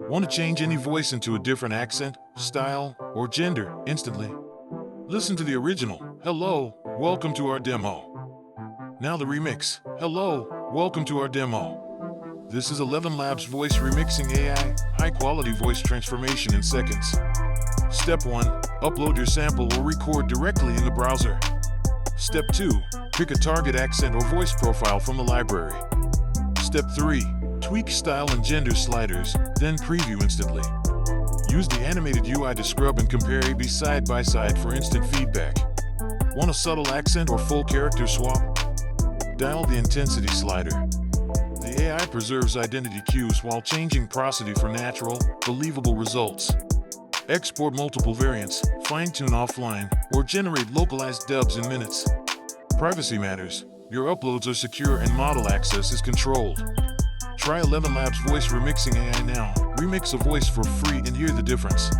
Want to change any voice into a different accent, style, or gender instantly? Listen to the original, "Hello, welcome to our demo." Now the remix, "Hello, welcome to our demo." This is ElevenLabs Voice Remixing AI, high-quality voice transformation in seconds. Step 1. Upload your sample or record directly in the browser. Step 2. Pick a target accent or voice profile from the library. Step 3. Tweak style and gender sliders, then preview instantly. Use the animated UI to scrub and compare A/B side by side for instant feedback. Want a subtle accent or full character swap? Dial the intensity slider. The AI preserves identity cues while changing prosody for natural, believable results. Export multiple variants, fine-tune offline, or generate localized dubs in minutes. Privacy matters. Your uploads are secure and model access is controlled. Try ElevenLabs Voice Remixing AI now. Remix a voice for free and hear the difference.